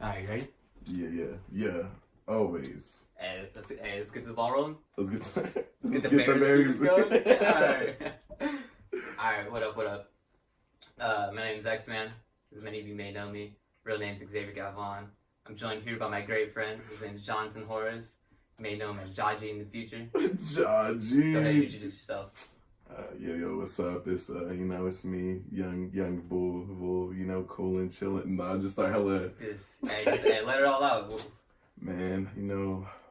Alright, you ready? Yeah. Always. Let's get the ball rolling. Let's get the the berries going. Alright, what up? My name's X-Man. As many of you may know me. Real name's Xavier Galvan. I'm joined here by my great friend. His name's Jonathan Horace. You may know him as Jaji in the future. Jaji. Go ahead, introduce yourself. Yo, what's up? It's it's me, young bull, cool and chilling. Nah, just start hella. Just let it all out. Man,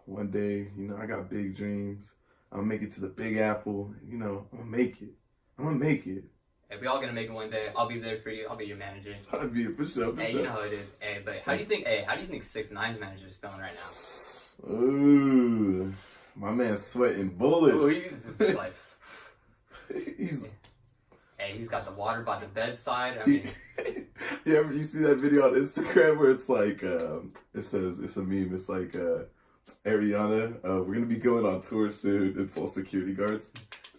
one day, I got big dreams. I'm gonna make it to the Big Apple. I'm gonna make it. Hey, we all gonna make it one day. I'll be there for you. I'll be your manager. I'll be for sure. You know how it is. Hey, but how do you think 6ix9ine's manager is feeling right now? Ooh, my man's sweating bullets. Ooh, he's just like. He's got the water by the bedside. I mean, yeah, you see that video on Instagram where it's like, it says, it's a meme. It's like, Ariana, we're gonna be going on tour soon. It's all security guards.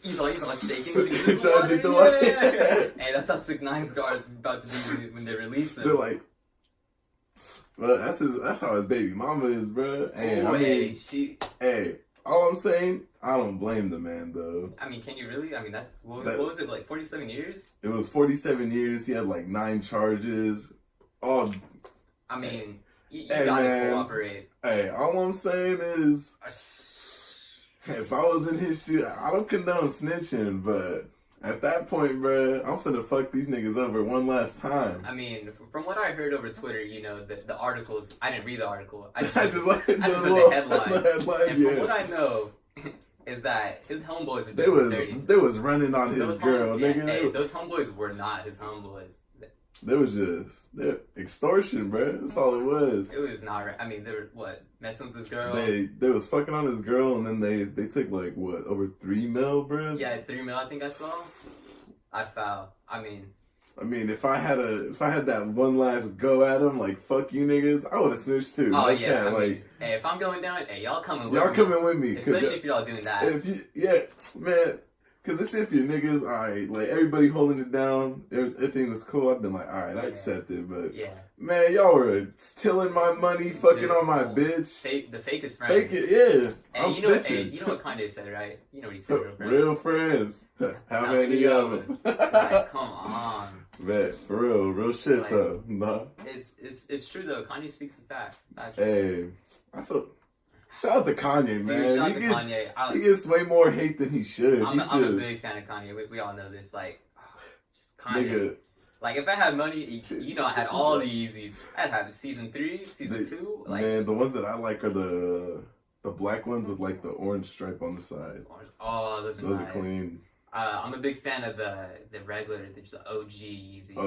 He's like shaking. Charging the water. Hey, that's how 6ix9ine's guards about to be when they release him. They're like, well, that's how his baby mama is, bro. And Ooh, all I'm saying, I don't blame the man, though. I mean, can you really? I mean, what was it, like 47 years? It was 47 years. He had like 9 charges. Oh, I mean, you gotta cooperate. Hey, all I'm saying is, if I was in his shoes, I don't condone snitching, but at that point, bro, I'm finna fuck these niggas over one last time. I mean, from what I heard over Twitter, the articles, I didn't read the article. I just read the headline. And from what I know, is that his homeboys are doing dirty. They was running on his girl, nigga. Hey, those homeboys were not his homeboys. They was just extortion, bro. That's all it was. It was not right. I mean, they were messing with this girl. They was fucking on this girl, and then they took like over $3 million, bro. Yeah, $3 million. I think I saw. That's foul. I mean, if I had that one last go at him, like fuck you niggas, I would have snitched too. Oh yeah, hey, if I'm going down, hey, y'all coming with me. Y'all coming with me, especially if y'all doing that. Man. Cause it's if your niggas, alright, like everybody holding it down, everything was cool. I've been like, alright, I accept it, but man, y'all were stealing my money, fucking on my bitch. The fakest friends. Fake it, yeah. Hey, I'm snitching. You know what Kanye said, right? You know what he said, real friends. How many of us? Like, come on. Man, for real shit like, though. Nah. It's true though. Kanye speaks the facts. Hey, I feel. Shout out to Kanye, man. Kanye. He gets way more hate than he should. I'm a big fan of Kanye. We all know this. Like, Kanye. Nigga. Like, if I had money, I had all the Yeezys. I'd have season 3, season 2. Like, man, the ones that I like are the black ones with like the orange stripe on the side. Oh, those are nice. Are clean. I'm a big fan of the regular, the OG Yeezys, the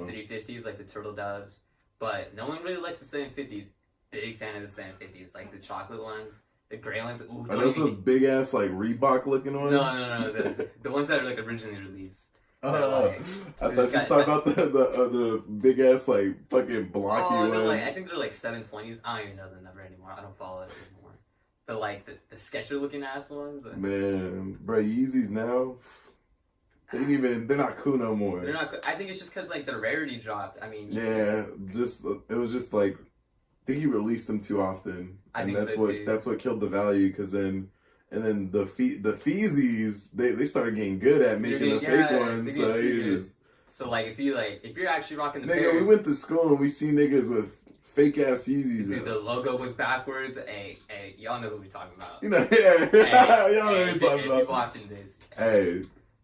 350s, like the turtle doves. But no one really likes the 750s. Big fan of the 750s, like the chocolate ones, the gray ones. Ooh, are those big ass like Reebok looking ones? No. The ones that are like originally released. I thought you were talking about the big ass like fucking blocky ones. No, I think they're like 720s. I don't even know the number anymore. I don't follow it anymore. But like the sketcher looking ass ones. Man, bro, Yeezys now. They're not cool no more. They're not. I think it's just because like the rarity dropped. I mean. It was just like. I think he released them too often, and that's what killed the value. Because then the Feezies they started getting good at making the fake ones. So you're just like if you're actually rocking the nigga, pair, we went to school and we see niggas with fake ass Yeezys. Dude, the logo was backwards. Hey, y'all know who we're talking about. Y'all know who we're talking about. If you're watching this,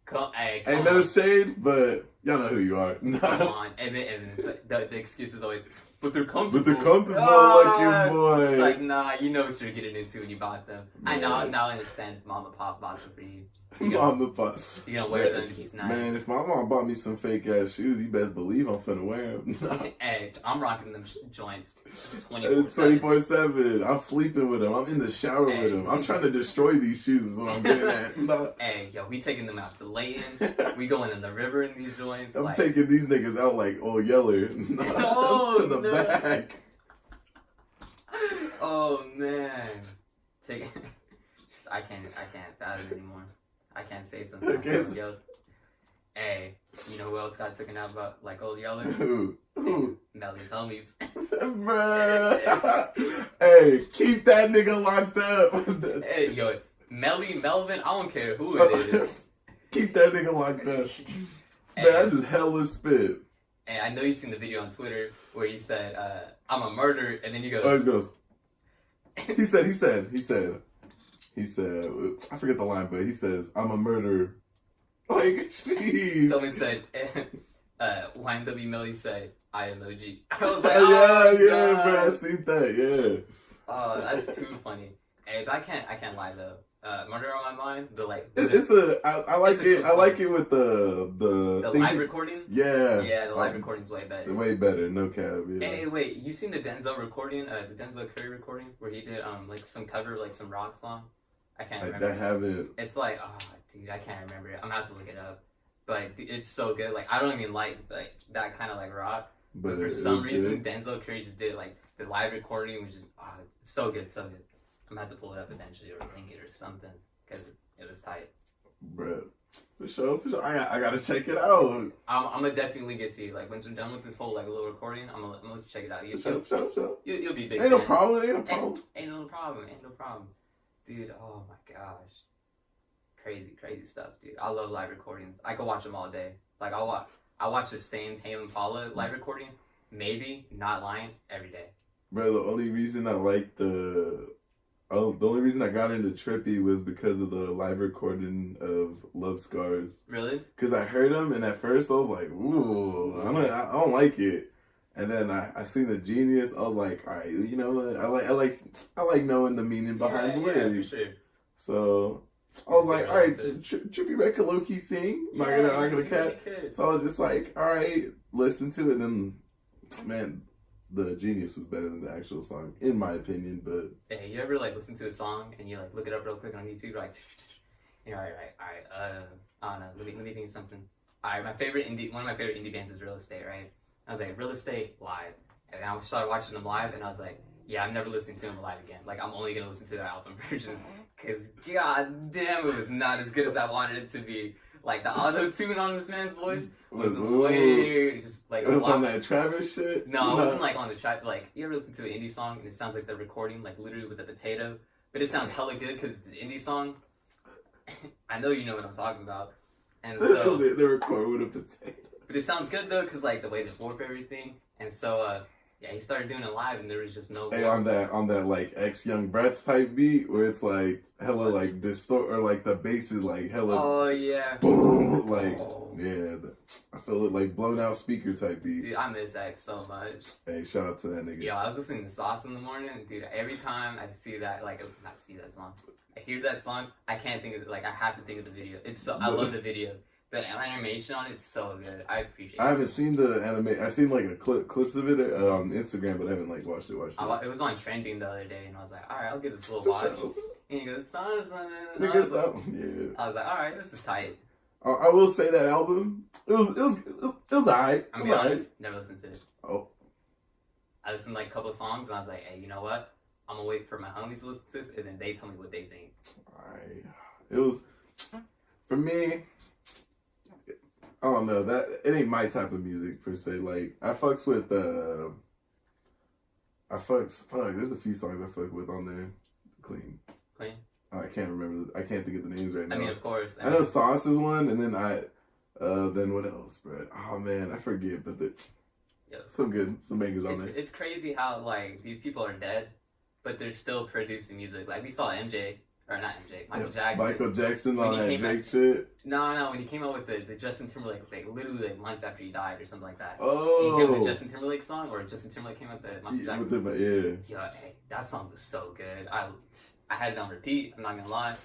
come no on. shade, but y'all know who you are. Come on, and then it's like, the excuse is always. But they're comfortable. Looking boy. It's like, nah, you know what you're getting into when you bought them. Man. I understand if mom and pop bought them for you. Mom and pop. You're gonna wear them because he's nice. Man, if my mom bought me some fake ass shoes, you best believe I'm finna wear them. Hey, I'm rocking them joints 24/7. I'm sleeping with them. I'm in the shower with them. I'm trying to destroy these shoes is what I'm getting at. Hey, yo, we taking them out to Layton. We going in the river in these joints. I'm taking these niggas out like Old Yeller. To the back. Oh, man. I can't fathom anymore. I can't say something. Hey, you know who else got taken out about like Old Yeller? Who? Melly's homies. Bruh. Hey, keep that nigga locked up. Hey, yo, Melly, Melvin, I don't care who it is. Keep that nigga locked up. Man, I just hella spit. And I know you've seen the video on Twitter where he said, I'm a murderer, and then he goes... Oh, he goes... He said, I forget the line, but he says, I'm a murderer. Like, jeez. Someone said, YNW MELLY said, I emoji. I was like, oh, yeah, bro, I seen that, yeah. Oh, that's too funny. Hey, but I can't lie though. Murder on My Mind, I like it. I like it with the live recording. Yeah. Yeah, the live recording's way better. Way better, no cap. Yeah. Hey, wait, you seen the Denzel recording? The Denzel Curry recording where he did like some cover like some rock song. I can't remember. I haven't. It's like, oh, dude, I can't remember it. I'm gonna have to look it up. But dude, it's so good. Like I don't even like that kind of like rock. But for some reason, good. Denzel Curry just did it. Like the live recording was just so good, so good. I'm gonna have to pull it up eventually or link it or something because it was tight. Bruh. For sure. I gotta check it out. I'm gonna definitely get to you. Like once we're done with this whole like little recording, I'm gonna check it out. You'll be big. Ain't no problem. Ain't no problem. Dude, oh my gosh. Crazy stuff, dude. I love live recordings. I could watch them all day. Like I watch the same Tame Impala live recording, maybe, not lying, every day. Bro, the only reason I like the only reason I got into Trippy was because of the live recording of Love Scars. Really? Because I heard them, and at first I was like, ooh, I don't like it. And then I seen the Genius. I was like, all right, you know what? I like knowing the meaning behind the lyrics. For sure. So I was like, all right, Trippy Red could low key sing. Not gonna cat. So I was just like, all right, listen to it. And then, man, the Genius was better than the actual song, in my opinion. But hey, you ever like listen to a song and you like look it up real quick on YouTube, like, you know, all right. I don't know. Let me think of something. All right, one of my favorite indie bands is Real Estate, right? I was like, Real Estate live, and I started watching them live, and I was like, yeah, I'm never listening to them live again. Like, I'm only gonna listen to their album versions, because god damn, it was not as good as I wanted it to be. Like the auto tune on this man's voice was way just like. It was on that Travis shit. No, it wasn't like on the track. Like you ever listen to an indie song and it sounds like they're recording like literally with a potato, but it sounds hella good because it's an indie song. I know you know what I'm talking about, and so they record with a potato. But it sounds good though, cause like the way they warp everything, and so yeah, he started doing it live, and there was just no. Hey, on that like X Young Bratz type beat where it's like hella like distort or like the bass is like hella. Oh yeah. Boom, like yeah, I feel it like blown out speaker type beat. Dude, I miss X so much. Hey, shout out to that nigga. Yo, I was listening to Sauce in the morning, and dude, every time I see that, like, not see that song, I hear that song, I can't think of it. Like, I have to think of the video. It's so I love the video. The animation on it's so good. I appreciate it. I haven't seen the anime. I've seen like clips of it on Instagram, but I haven't like watched it. It was on trending the other day, and I was like, all right, I'll give this a little watch. And he goes, yeah. I was like, all right, this is tight. I will say that album, it was alright. I'm being honest, never listened to it. Oh. I listened to like a couple of songs, and I was like, hey, you know what? I'm gonna wait for my homies to listen to this, and then they tell me what they think. Alright. It was, for me, I don't know, that it ain't my type of music per se. Like I fucks with there's a few songs I fuck with on there. Clean. I can't remember. I can't think of the names right now. I mean, of course. I know Sauce is one, and then then what else, bro? Oh man, I forget. But some bangers on there. It's crazy how like these people are dead, but they're still producing music. Like we saw MJ. Or not MJ, Michael Jackson on that Drake shit? No, when he came out with the Justin Timberlake, like literally like months after he died or something like that. Oh. He came with the Justin Timberlake song, or Justin Timberlake came out with the Michael Jackson. Yeah. Yo, hey, that song was so good. I had it on repeat, I'm not gonna lie.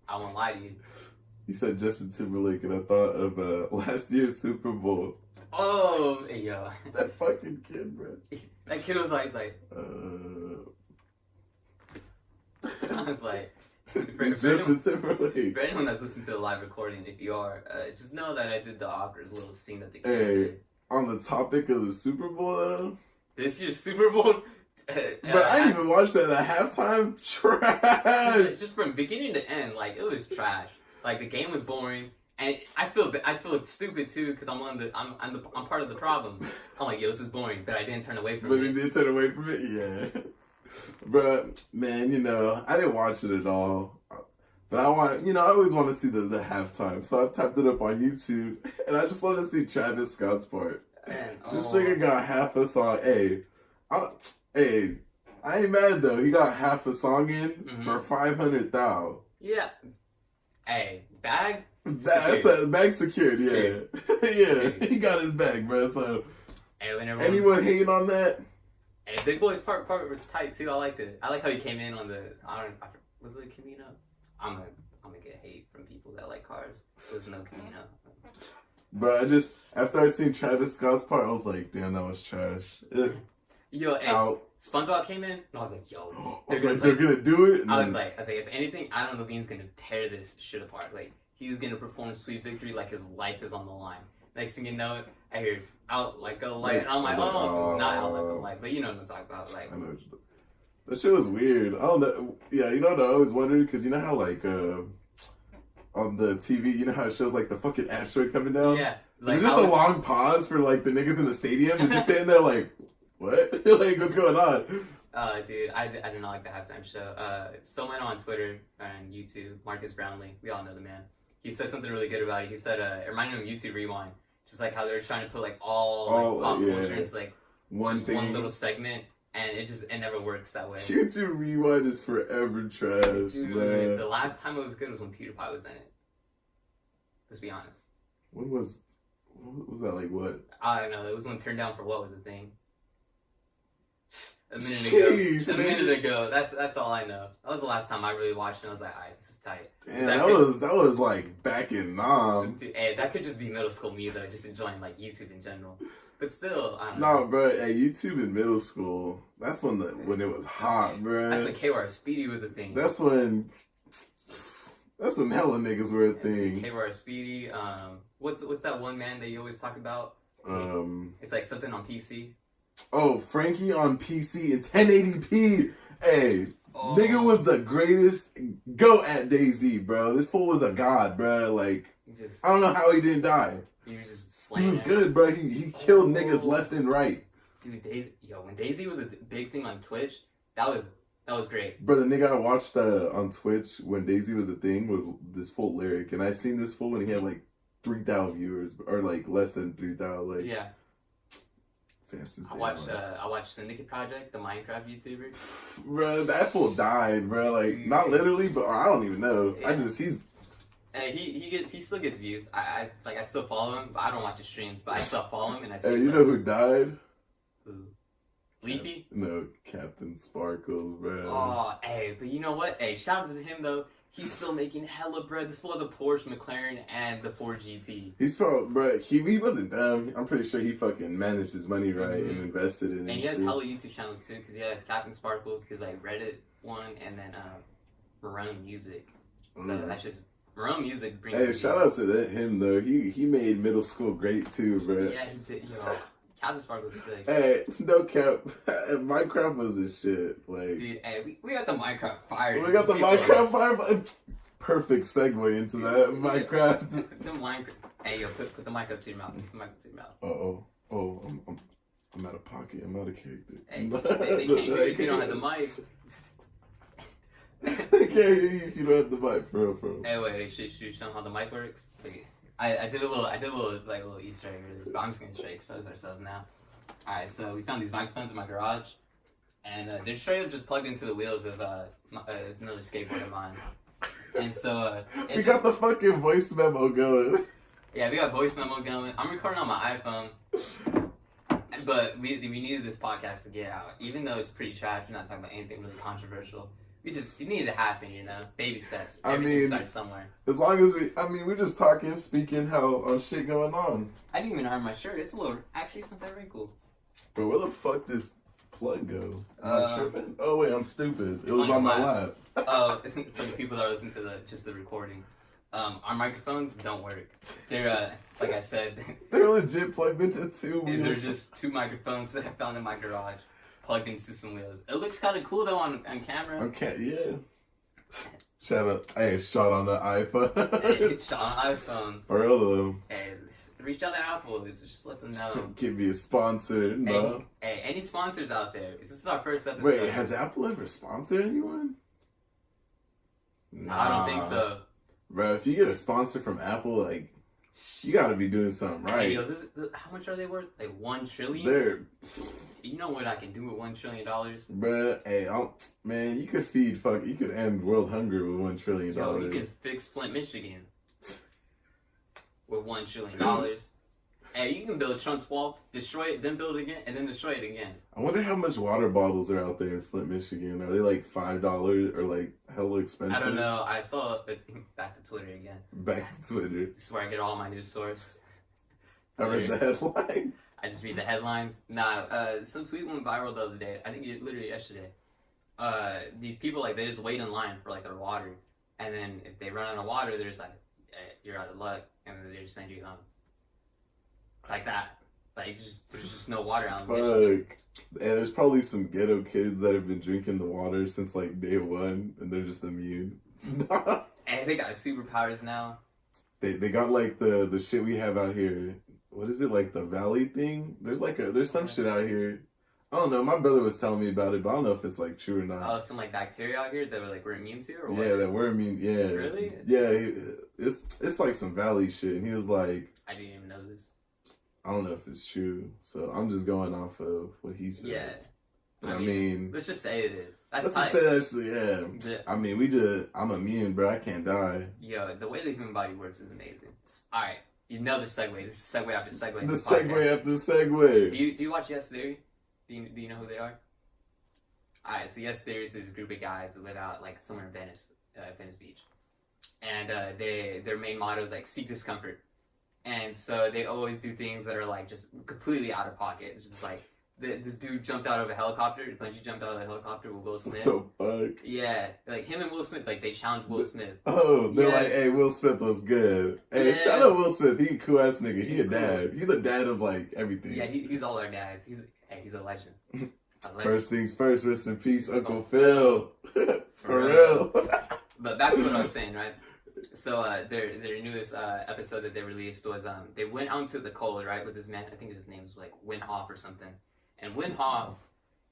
I won't lie to you. You said Justin Timberlake, and I thought of last year's Super Bowl. Oh, hey, yo. That fucking kid, bro. That kid was like, I was like, for anyone that's listening to the live recording, if you are, just know that I did the awkward little scene that the kid did. On the topic of the Super Bowl, though, this year's Super Bowl, but I didn't even watch that at halftime. Trash. Just from beginning to end, like it was trash. Like the game was boring, And I feel it's stupid too because I'm part of the problem. I'm like, yo, this is boring, but I didn't turn away from it. But you did turn away from it, yeah. Bruh, man, you know, I didn't watch it at all. But I always want to see the halftime. So I tapped it up on YouTube, and I just wanted to see Travis Scott's part. Man, This singer got half a song. Hey, I ain't mad though. He got half a song in for 500,000. Yeah. Hey, bag. Bag secured. Yeah, yeah. He got his bag, bro. So, anyone hating on that? Hey, Big Boy's part was tight too. I liked it. I like how he came in on the. Was it Camino? I'm gonna get hate from people that like cars. There's no Camino. Bro, after I seen Travis Scott's part, I was like, damn, that was trash. Yo, SpongeBob came in, and I was like, yo, they're gonna do it. I was like, if anything, Adam Levine's gonna tear this shit apart. Like, he's gonna perform Sweet Victory like his life is on the line. Next thing you know, I hear out like a light, and I'm like, not out like a light, but you know what I'm talking about. Like, I know what you're... That shit was weird. I don't know. Yeah, you know what I always wondered? Because you know how, like, on the TV, you know how it shows, like, the fucking asteroid coming down? Yeah. Like, is it just a long pause for, like, the niggas in the stadium? They're just sitting there, like, what? Like, what's going on? Dude, I did not like the halftime show. Someone on Twitter and YouTube, Marcus Brownlee, we all know the man. He said something really good about it. He said, it reminded him of YouTube Rewind. Just like how they were trying to put, like, all pop culture into, like, one little segment. And it never works that way. YouTube Rewind is forever trash, dude, man. The last time it was good was when PewDiePie was in it. Let's be honest. When was that, like, what? I don't know. It was when Turned Down for What was a thing. A minute ago. That's all I know. That was the last time I really watched it. And I was like, alright, this is tight. Damn, that was like back in Nam. Dude, hey, that could just be middle school me though, just enjoying like YouTube in general. But still, I don't know. No, bro, at YouTube in middle school, that's when it was hot, bro. That's when KYR Speedy was a thing. That's when hella niggas were a thing. KYR Speedy, what's that one man that you always talk about? It's like something on PC. Oh, Frankie on PC in 1080p. Hey, nigga was the greatest. Go at DayZ, bro. This fool was a god, bro. Like, I don't know how he didn't die. He was just He was good, bro. He killed niggas left and right. Dude, when DayZ was a big thing on Twitch, that was great. Bro, the nigga I watched on Twitch when DayZ was a thing was this full lyric, and I seen this fool and he had like 3,000 viewers, or like less than 3,000. Like, yeah. Fastest I watched Syndicate Project, the Minecraft YouTuber. Bro, that fool died, bro. Like, not literally, but I don't even know. Yeah. Hey, he still gets views. I still follow him, but I don't watch his streams. But I still follow him, and I see. Hey, you know who died? Who? Leafy? No, Captain Sparkles, bro. Oh, hey, but you know what? Hey, shout out to him though. He's still making hella bread. This fool has a Porsche, McLaren, and the 4GT. He's probably, bro. He wasn't dumb. I'm pretty sure he fucking managed his money right and invested in it. And he has hella YouTube channels too, because he has Captain Sparkles, his like Reddit one, and then Marone Music. So that's just. Marone Music brings. Hey, shout out to him though. He made middle school great too, bro. Yeah, he did. Yo, Captain Sparkle was sick. Hey, no cap. Minecraft was the shit. Like, dude, hey, we got the Minecraft fire. We got the Minecraft fire. Perfect segue into that Minecraft. The Minecraft. Hey, yo, put the mic up to your mouth. Put the mic up to your mouth. I'm out of pocket. I'm out of character. Hey, they can't hear you if you don't have the mic. They can't hear you if you don't have the mic, for real. Hey, wait, should you show them how the mic works? I did a little Easter egg, really, but I'm just gonna straight expose ourselves now. All right, so we found these microphones in my garage, and they're straight up just plugged into the wheels of it's another skateboard of mine. And so we got the fucking voice memo going. Yeah, we got voice memo going. I'm recording on my iPhone, but we needed this podcast to get out, even though it's pretty trash. We're not talking about anything really controversial. It needed to happen, you know? Baby steps. Everything starts somewhere. As long as we're just talking, speaking how on shit going on. I didn't even iron my shirt. It's actually something very cool. Bro, where the fuck this plug go? Am I tripping? Oh wait, I'm stupid. It was on my lap. Oh, it's for the people that are listening to just the recording. Our microphones don't work. They're, like I said... They're legit plugged into two wheels. They're just two microphones that I found in my garage. Plugged into some wheels. It looks kind of cool though on camera. Okay, yeah. Shout out, hey, shot on the iPhone. Hey, shot on iPhone. For real though. Hey, reach out to Apple. Just let them know. Give me a sponsor. No. Hey, any sponsors out there? This is our first episode. Wait, has Apple ever sponsored anyone? Nah. I don't think so. Bro, if you get a sponsor from Apple, like, you gotta be doing something right. Hey, yo, how much are they worth? Like $1 trillion? You know what I can do with $1 trillion? Bruh, hey, man, you could end world hunger with $1 trillion. Yo, you could fix Flint, Michigan with $1 trillion. Hey, you can build Trump's wall, destroy it, then build it again, and then destroy it again. I wonder how much water bottles are out there in Flint, Michigan. Are they like $5 or like hella expensive? I don't know. I saw back to Twitter again. Back to Twitter. This is where I get all my news sources. I read the headline. I just read the headlines. Some tweet went viral the other day. I think literally yesterday. These people, like, they just wait in line for, like, their water. And then if they run out of water, they're just like, hey, you're out of luck. And then they just send you home. Like that. Like, there's just no water out in Michigan. And there's probably some ghetto kids that have been drinking the water since, like, day one. And they're just immune. Hey, they got superpowers now. They got, like, the shit we have out here. What is it, like the valley thing? There's some shit out here. I don't know. My brother was telling me about it, but I don't know if it's like true or not. Oh, some like bacteria out here that we're immune to, or what? Yeah, that we're immune. Yeah. Really? Yeah, it's like some valley shit, and he was like, I didn't even know this. I don't know if it's true, so I'm just going off of what he said. Yeah. I mean, let's just say it is. Let's just say that shit. Yeah. I mean, I'm immune, bro. I can't die. Yo, the way the human body works is amazing. All right. You know the segue. This is segue after segue. The segue after segue. Do you watch Yes Theory? Do you know who they are? Alright, so Yes Theory is this group of guys that live out like somewhere in Venice Beach, and their main motto is like seek discomfort, and so they always do things that are like just completely out of pocket. It's just like this dude jumped out of a helicopter, bungee jumped out of a helicopter with Will Smith. What the fuck? Yeah, like him and Will Smith, like they challenged Will Smith. Oh, they're like, hey, Will Smith was good. Hey, shout out Will Smith. He a cool ass nigga. He a dad. He's the dad of like everything. Yeah, he's all our dads. He's a legend. First things first, rest in peace, Uncle Phil. For real. But back to what I was saying, right? So their newest episode that they released was they went out into the cold, right, with this man. I think his name was like Wim Hof or something. And Wim Hof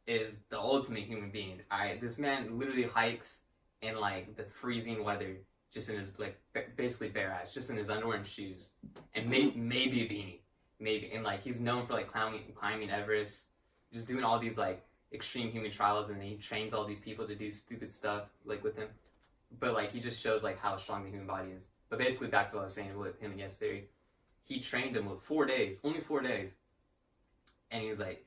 is the ultimate human being. Alright, this man literally hikes in like the freezing weather, just in his like basically bare ass, just in his underwear and shoes, and maybe a beanie, maybe. And like he's known for like climbing Everest, just doing all these like extreme human trials, and then he trains all these people to do stupid stuff like with him. But like he just shows like how strong the human body is. But basically back to what I was saying with him and Yes Theory, he trained him with 4 days, only 4 days, and he's like,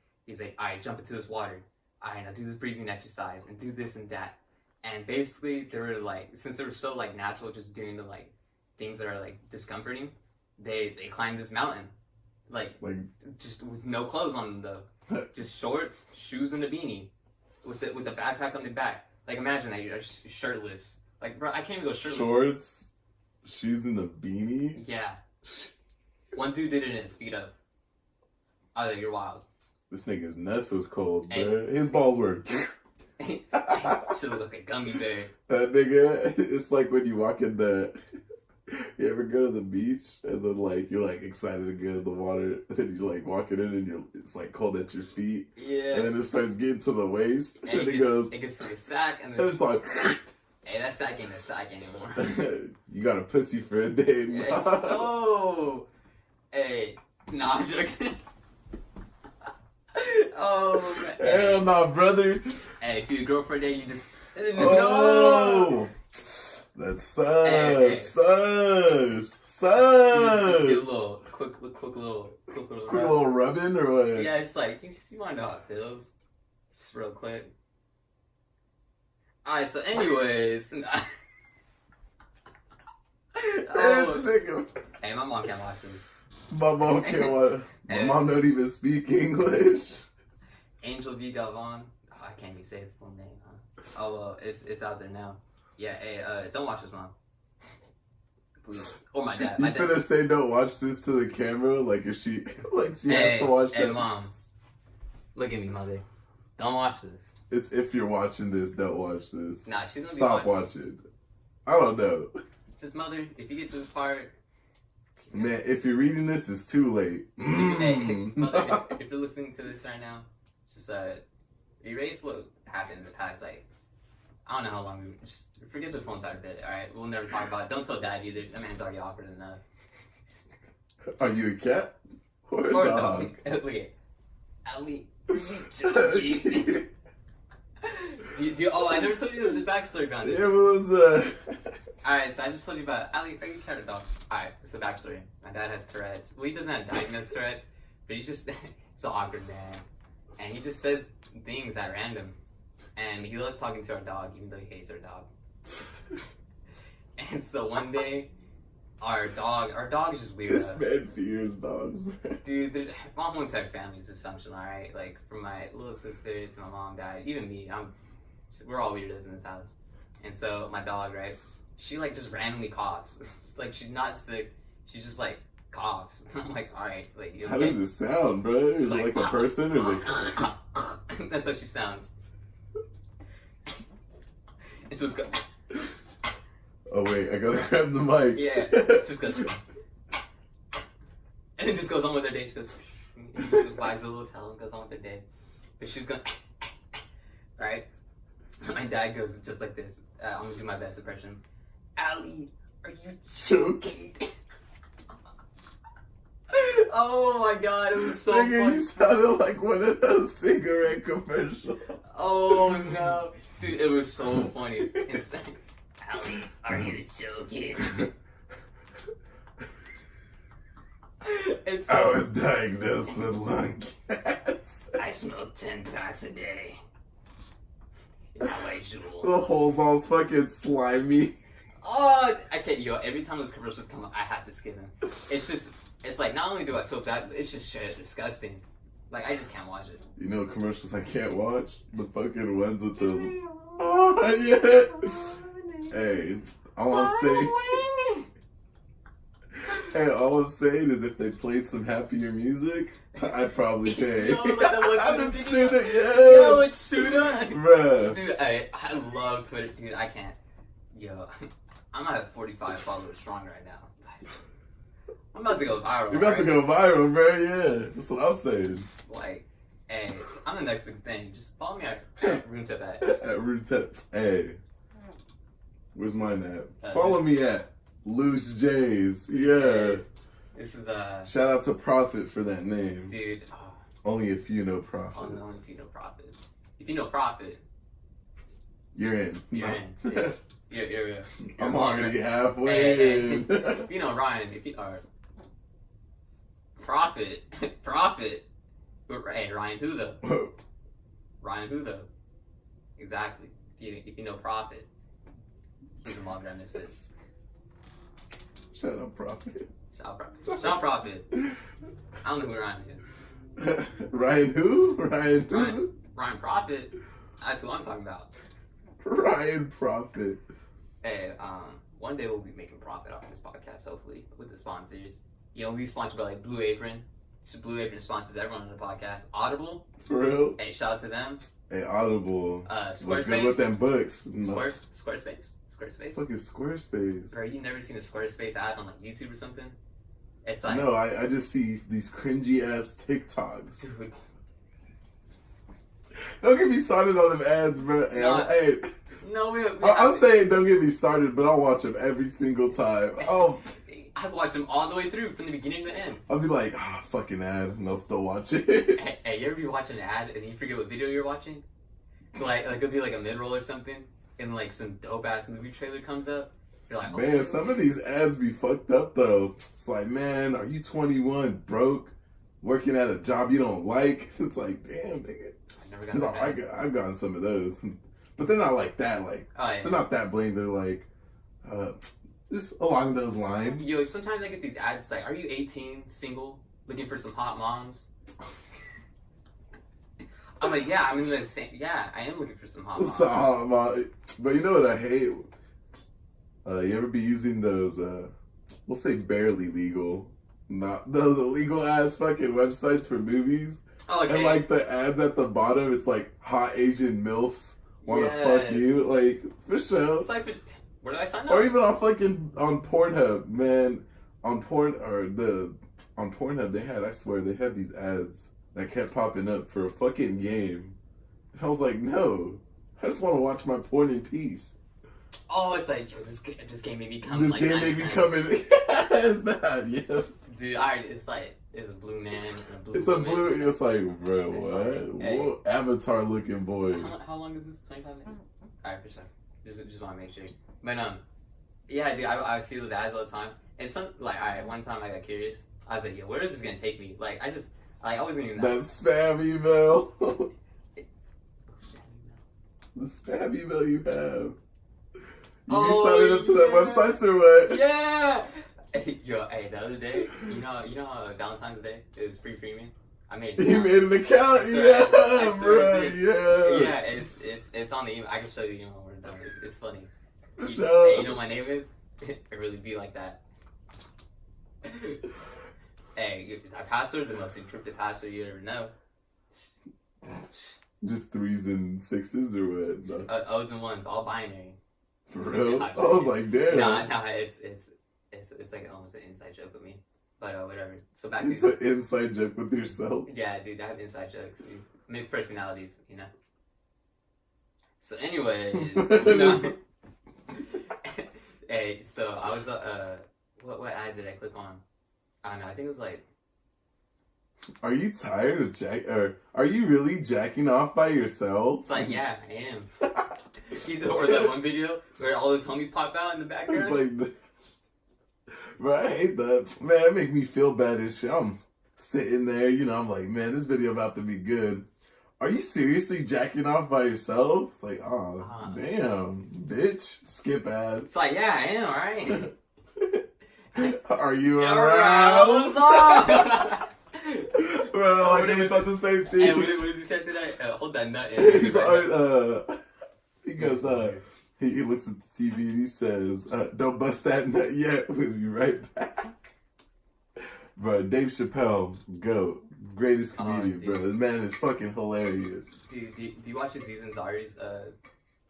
all right, jump into this water. All right, now do this breathing exercise and do this and that. And basically, they were like, since they were so like natural, just doing the like things that are like discomforting, they climbed this mountain, like just with no clothes on them though, just shorts, shoes, and a beanie, with the backpack on the back. Like imagine that you're just shirtless. Like bro, I can't even go shirtless. Shorts, shoes, and a beanie. Yeah. One dude did it in a Speedo. I was like, you're wild. This nigga's nuts was cold, bro. His balls were. Should look like a gummy bear. That nigga, it's like when you walk in the. You ever go to the beach and then like you're like excited to get in the water, and then you like walking in and it's like cold at your feet. Yeah. And then it starts getting to the waist, and it gets to the sack, and it's like. Hey, that sack ain't a sack anymore. You got a pussy for a day. Hey, oh. Hey, nah, I'm joking. Oh, hell no, brother. Hey, if you're a girl for a day, you just. Oh, that sus. Just get a little quick little rubbing or what? Yeah, just like you want to know how it feels, just real quick. All right, so anyways. This nigga. Hey, my mom can't watch this. My mom can't watch. My mom don't even speak English. Angel V. Galvan. Oh, I can't even say the full name, huh? Oh, well, it's out there now. Yeah, hey, don't watch this, mom. Please. Or my dad. You finna say don't watch this to the camera? Like if she, has to watch that? Hey, mom. Look at me, mother. Don't watch this. It's if you're watching this, don't watch this. Nah, she's gonna Stop watching. I don't know. Just mother, if you get to this part, man, if you're reading this, it's too late. Hey, mother, if you're listening to this right now, just erase what happened in the past, like, I don't know how long just forget this whole entire bit, alright? We'll never talk about it. Don't tell Dad either. That man's already awkward enough. Are you a cat? Or a dog? Look at Ali. Joking. I never told you the backstory behind this. It was Alright, so I just told you about Ali. Are you a cat or dog? Alright, it's the backstory. My dad has Tourette's. Well, he doesn't have diagnosed Tourette's, but he's an awkward man. And he just says things at random. And he loves talking to our dog, even though he hates our dog. And so one day, our dog is just weird. This man fears dogs, man. Dude, my whole entire family is dysfunctional, alright? Like, from my little sister to my mom, dad, even me, we're all weirdos in this house. And so, my dog, right, she, like, just randomly coughs. It's like, she's not sick, she's just, like, coughs. I'm like, alright, like, you okay? How does it sound, bro? Is it like a person, or like... That's how she sounds. And she just goes... Oh wait, I gotta grab the mic. Yeah, she just goes... And it just goes on with her day. She goes... wags a little tail and goes on with her day. But she's going... Right? My dad goes just like this. I'm gonna do my best impression. Ali, are you joking? Oh my god, it was so funny. You sounded like one of those cigarette commercials. Oh no. Dude, it was so funny. It's like, Ali, are you joking? So, I was diagnosed with lung cancer. I smoke 10 packs a day. Now I drool. The hole's all fucking slimy. Oh, I can't, every time those commercials come up, I have to skip them. It's like, not only do I feel bad, but it's just shit, disgusting. Like, I just can't watch it. You know commercials I can't watch? The fucking ones with the... Oh, yeah. Hey, all I'm saying is if they played some happier music, I'd probably pay. I didn't see that yet. Yo, it's Suda. Bruh. Dude, I love Twitter. Dude, I can't. Yo, I'm at 45 followers strong right now. I'm about to go viral. You're about to go viral, bro. Yeah, that's what I'm saying. Like, hey, I'm the next big thing. Just follow me at RoomTip at. At RoomTip. Hey, where's mine at? Follow me at Loose J's. Yeah. This is Shout out to Prophet for that name, dude. Only if you know Prophet. Only if you know Prophet. If you know Prophet, you're in. You're in. Yeah. You're I'm already halfway in. If you know Ryan, if you are Prophet. Hey, Ryan who though? Ryan who though? Exactly. If you know Prophet, he's involved in this. Shut up, Prophet. Shout out Prophet. I don't know who Ryan is. Ryan who? Ryan who? Ryan Prophet. That's who I'm talking about. Ryan Prophet. Hey, one day we'll be making profit off this podcast, hopefully, with the sponsors. You know, we'll be sponsored by like Blue Apron. So Blue Apron sponsors everyone on the podcast. Audible. For real? Hey, shout out to them. Hey, Audible. Squarespace. What's good with them books? No. Squarespace. Fucking Squarespace. Bro, you never seen a Squarespace ad on like YouTube or something? It's like no, I just see these cringy ass TikToks. Dude. Don't get me started on them ads, bro. I'm saying don't get me started, but I'll watch them every single time. Oh, I watch them all the way through from the beginning to the end. I'll be like, fucking ad, and I'll still watch it. Hey, you ever be watching an ad and you forget what video you're watching? Like it'll be like a mid-roll or something, and like some dope ass movie trailer comes up. You're like, man, some of these ads be fucked up though. It's like, man, are you 21, broke, working at a job you don't like? It's like, damn, nigga. I've gotten some of those, but they're not like that. Like, they're not that blatant. They're like, just along those lines. Yo, sometimes I get these ads like, "Are you 18, single, looking for some hot moms?" I'm like, yeah, I'm in the same. Yeah, I am looking for some hot moms. But you know what I hate? You ever be using those? We'll say barely legal, not those illegal ass fucking websites for movies. Oh, okay. And like the ads at the bottom, it's like hot Asian MILFs want to fuck you. Like, for sure. It's like, Where did I sign up? Or even on Pornhub, man. On Pornhub, I swear, they had these ads that kept popping up for a fucking game. And I was like, no, I just want to watch my porn in peace. Oh, it's like, yo, this game made me come. This like game made me come in. It's that, yeah. Dude, it's a blue man and a blue. It's woman. A blue. It's like, bro, what? Like, hey, what Avatar looking boy? How long is this? 25 minutes. Alright, for sure. Just want to make sure. But yeah, dude, I see those ads all the time. And one time I got curious. I was like, yo, where is this gonna take me? Like, I wasn't even that spam email. The spam email you have. You signed up to that website or what? Yeah. Yo, hey, the other day, you know Valentine's Day, it was free premium. I made. You made an account, yeah, bro, yeah. Yeah, it's on the email. I can show you the email when we're done. It's funny. Sure. Hey, you know what my name is? It really be like that. Hey, our password, the most encrypted password you ever know. Just 3s and 6s or what? No. O's and 1s, all binary. For real? I was like, damn. Nah, it's like almost an inside joke with me. But whatever. So back to it's an inside joke with yourself. Yeah, dude, I have inside jokes. Dude. Mixed personalities, you know. So, anyways, hey, so I was what ad did I click on? I don't know. I think it was like. Are you tired of are you really jacking off by yourself? It's like, yeah, I am. Or that one video where all those homies pop out in the background. It's like, bro, I hate that. Man, it make me feel bad as shit. I'm sitting there, I'm like, man, this video about to be good. Are you seriously jacking off by yourself? It's like, damn, bitch, skip ad. It's like, yeah, I am, alright. Are you aroused? Bro, I really thought the same thing. And what does he say to that? Hold that nut in. He goes, he looks at the TV and he says, don't bust that nut yet. We'll be right back. Bro, Dave Chappelle, GOAT. Greatest comedian, bro. This man is fucking hilarious. Dude, do you watch the seasons Ari's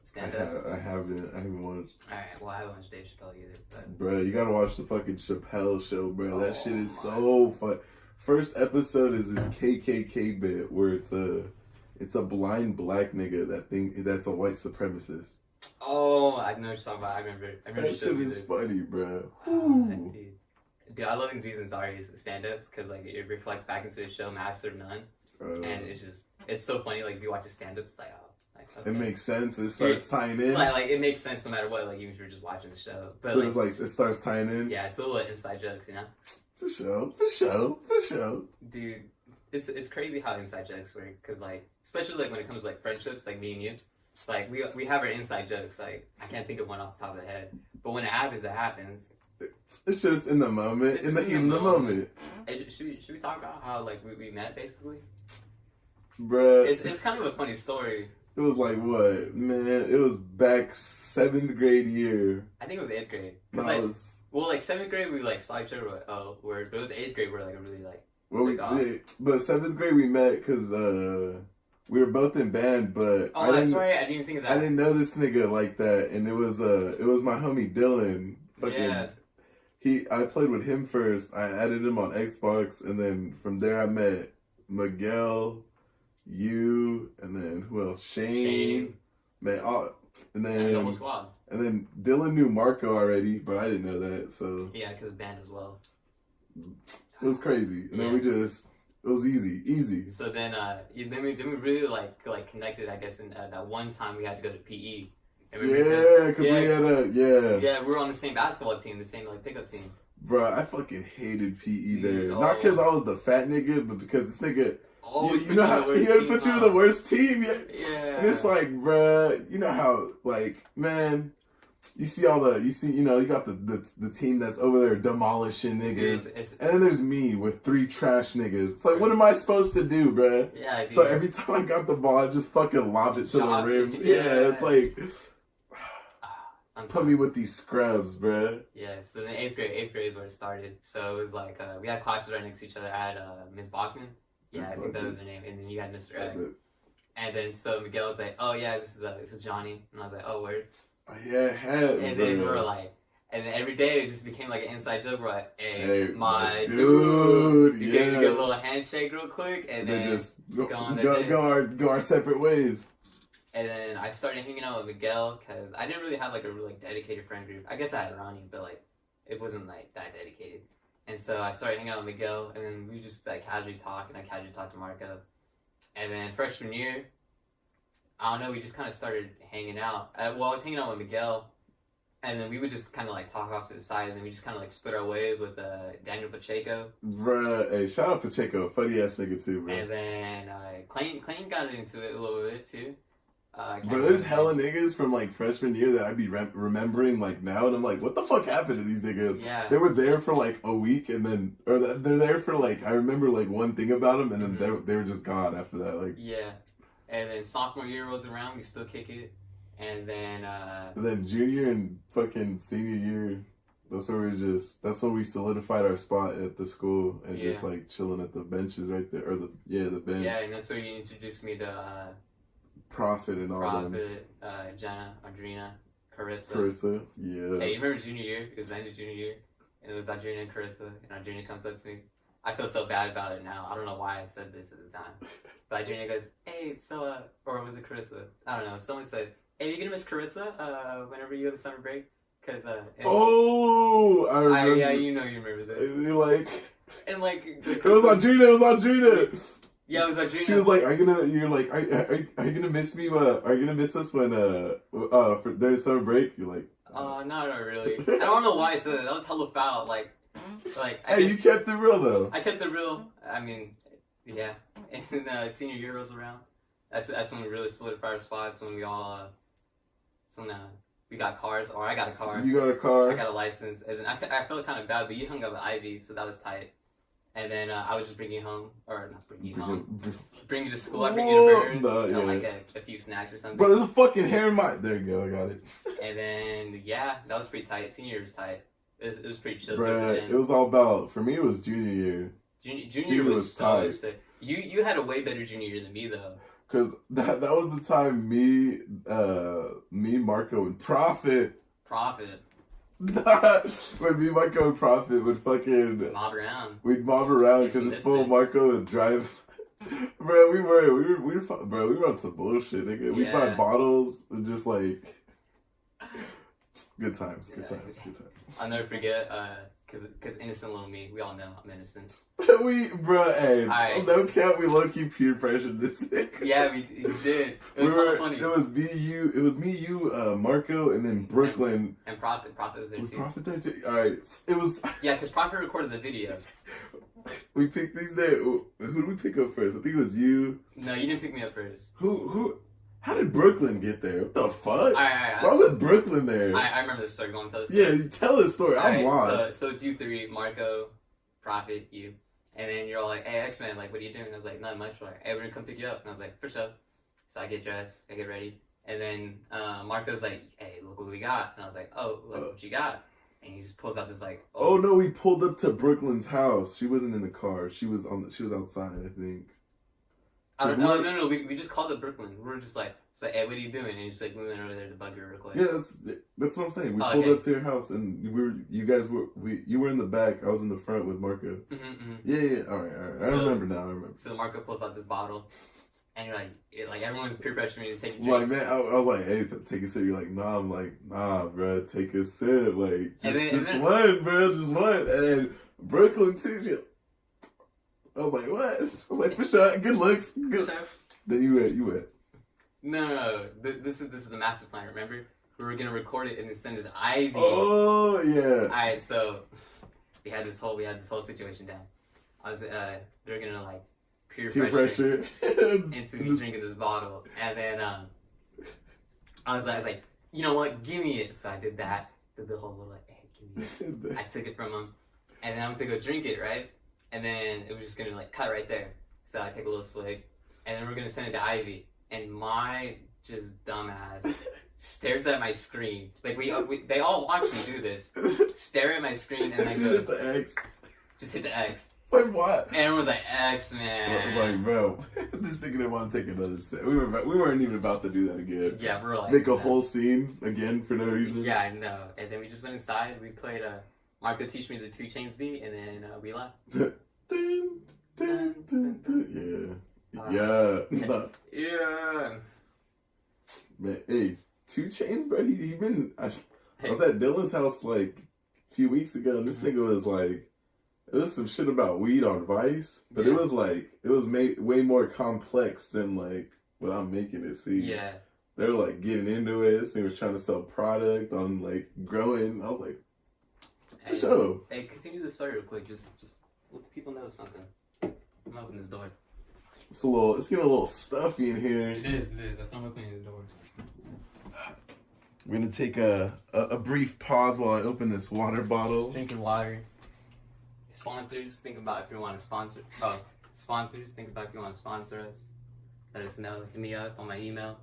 stand-ups? I haven't watched. Alright, well, I haven't watched Dave Chappelle either. But... Bro, you gotta watch the fucking Chappelle show, bro. That shit is so fun. First episode is this KKK bit where it's a blind black nigga that's a white supremacist. Oh, I know what you're talking about. I remember that shit is funny, bro. Dude, I love Aziz Ansari's stand-ups because like it reflects back into the show Master of None, and it's so funny. Like if you watch his stand-ups, it's like okay. It makes sense. It starts tying in. Like it makes sense no matter what. Like even if you're just watching the show, but it's like it starts tying in. Yeah, it's a little inside jokes, you know. For sure. Dude, it's crazy how inside jokes work because like especially like when it comes to like friendships, like me and you. Like we have our inside jokes. Like I can't think of one off the top of the head, but when it happens, it happens. It's just in the moment, in the moment. Hey, should we talk about how like we met basically? Bruh, it's kind of a funny story. It was like what, man? It was back 7th grade year. I think it was 8th grade. No, like, it was. Well, like 7th grade we like saw each other. Word, but it was 8th grade where like it really like. Well, but 7th grade we met because we were both in band, but that's right. I didn't even think of that. I didn't know this nigga like that, and it was my homie Dylan. Yeah. I played with him first. I added him on Xbox, and then from there I met Miguel, you, and then who else? Shane. Man, and then the whole squad. And then Dylan knew Marco already, but I didn't know that. So yeah, because band as well. It was crazy, and then it was easy. So then we really like connected. I guess in that one time we had to go to PE. Yeah, because we had Yeah, we were on the same basketball team, the same like pickup team. Bro, I fucking hated PE there. Not because I was the fat nigga, but because this nigga. You know how he would put you in the worst team. Yeah. And it's like, bro, you know how like, man, you got the team that's over there demolishing niggas, and then there's me with 3 trash niggas. It's like, what am I supposed to do, bro? Yeah. So every time I got the ball, I just fucking lobbed it to the rim. Yeah, it's like. Put me with these scrubs, bruh. Yeah, so then 8th grade is where it started. So it was like, we had classes right next to each other. I had Miss Bachman. Yeah, I think that was her name. And then you had Mr. Egg. And then so Miguel was like, oh yeah, this is Johnny. And I was like, oh, word. Yeah, it had. And then we're like, and then every day it just became like an inside joke. We're like, hey my dude. You get a little handshake real quick, and then just go our separate ways. And then I started hanging out with Miguel because I didn't really have like a really dedicated friend group. I guess I had Ronnie, but like it wasn't like that dedicated. And so I started hanging out with Miguel, and then we just like casually talk, and I casually talked to Marco. And then freshman year, I don't know, we just kind of started hanging out. Well, I was hanging out with Miguel, and then we would just kind of like talk off to the side, and then we just kind of like split our ways with Daniel Pacheco. Bruh, hey, shout out Pacheco, funny ass nigga too, bro. And then Clayton got into it a little bit too. Bro, there's hella niggas from like freshman year that I'd be remembering like now, and I'm like, what the fuck happened to these niggas? Yeah. They were there for like a week, and then, or they're there for like, I remember like one thing about them, and then they were just gone after that. Like, yeah. And then sophomore year rolls around, we still kick it. And then junior and fucking senior year, that's when we solidified our spot at the school and just like chilling at the benches right there, or the bench. Yeah, and that's where you introduced me to Prophet and all them. Jenna, Audrina, Carissa. Yeah. Hey, you remember junior year? It was the end of junior year, and it was Audrina and Carissa, and Audrina comes up to me. I feel so bad about it now. I don't know why I said this at the time. But Audrina goes, hey, so, or was it Carissa? I don't know. Someone said, hey, you gonna miss Carissa whenever you go to summer break? Cause, I remember. Yeah, you remember this. You're like... And like... It was Audrina! Yeah, it was Audrina. She was like, are you gonna miss me? Are you gonna miss us when, for during summer break? You're like... No, not really. I don't know why I said that. That was hella foul. Like, hey, you kept it real though. I kept it real. I mean, yeah. And then senior year rolls around. That's when we really solidified our spots. When we all, we got cars, or I got a car. You got a car. I got a license, and then I felt kind of bad, but you hung up with Ivy, so that was tight. And then I would just bring you home, or not bring you home, bring you to school. I bring you to Burns, and like a few snacks or something. Bro, there's a fucking hair in my. There you go, I got it. And then that was pretty tight. Senior year was tight. It was pretty chill. Bruh, it was all about, for me it was junior year. Junior was so sick. You had a way better junior year than me though. Cause that was the time me, Marco, and Prophet. When me, Marco, and Prophet would fucking mob around. We'd mob around because this fool Marco would drive. Bro, we were on some bullshit, nigga. We buy bottles and just like. Good times. I'll never forget, cause innocent little me, we all know I'm innocent. Hey, no cap, we low key peer pressured this nigga. Yeah, we did. It was funny. It was me, you, Marco, and then Brooklyn. And Prophet was there too. Was Prophet there too? Alright, it was. Yeah, cause Prophet recorded the video. We picked these there. Who did we pick up first? I think it was you. No, you didn't pick me up first. Who? How did Brooklyn get there? What the fuck? Why was Brooklyn there? I remember this story. Go and tell this story. Yeah, tell this story. I'm lost. So it's you three, Marco, Prophet, you. And then you're all like, hey, X-Man, like, what are you doing? And I was like, not much. We're like, hey, we're gonna come pick you up. And I was like, for sure. So I get dressed, I get ready. And then Marco's like, hey, look what we got. And I was like, oh, look what you got. And he just pulls out this like... Oh, no, we pulled up to Brooklyn's house. She wasn't in the car. She was outside, I think. No. We just called up Brooklyn. We were just like, hey, what are you doing? And he's like moving over there to bug her real quick. Yeah, that's what I'm saying. We pulled up to your house, and you were in the back. I was in the front with Marco. Yeah. All right. I remember now. So Marco pulls out this bottle, and you're like everyone's peer pressuring me to take a drink. Like, man, I was like, hey, take a sip. You're like, nah. I'm like, nah, bro, take a sip. Like, just one, bro, just one. And then Brooklyn too. I was like, what? I was like, for sure, good looks. Good. For sure. Then you went. No. This is a master plan. Remember, we were gonna record it and then send it to Ivy. Oh yeah. All right, so we had this whole situation down. They were gonna like peer pressure into me drinking this bottle, and then I was like, you know what? Give me it. So I did that. Did the whole little like, hey, give me it. I took it from him, and then I'm gonna go drink it, right? And then it was just gonna like cut right there. So I take a little swig, and then we're gonna send it to Ivy. And my just dumbass stares at my screen. Like they all watch me do this. Stare at my screen and I go, hit the X. Just hit the X. It's like, what? And everyone was like, X-Men. I was like, bro, this nigga didn't want to take another step. We weren't even about to do that again. Yeah, we were like... Make a whole scene again for no reason. Yeah, I know. And then we just went inside, we played Marco Teach Me the 2 Chainz beat, and then we left. Yeah. Yeah. Man, hey, 2 Chainz, bro, he been... I was at Dylan's house, like, a few weeks ago, and this nigga was, like... It was some shit about weed on Vice, but it was, like... It was made way more complex than, like, what I'm making it seem. Yeah. They were, like, getting into it. This nigga was trying to sell product on, like, growing. I was like, for sure. Hey, continue the story real quick. Just let people know something. I'm opening this door. It's getting a little stuffy in here. It is. That's not opening the door. We're gonna take a brief pause while I open this water bottle. Just drinking water. Sponsors, think about if you want to sponsor. Oh, sponsors, think about if you want to sponsor us. Let us know. Hit me up on my email.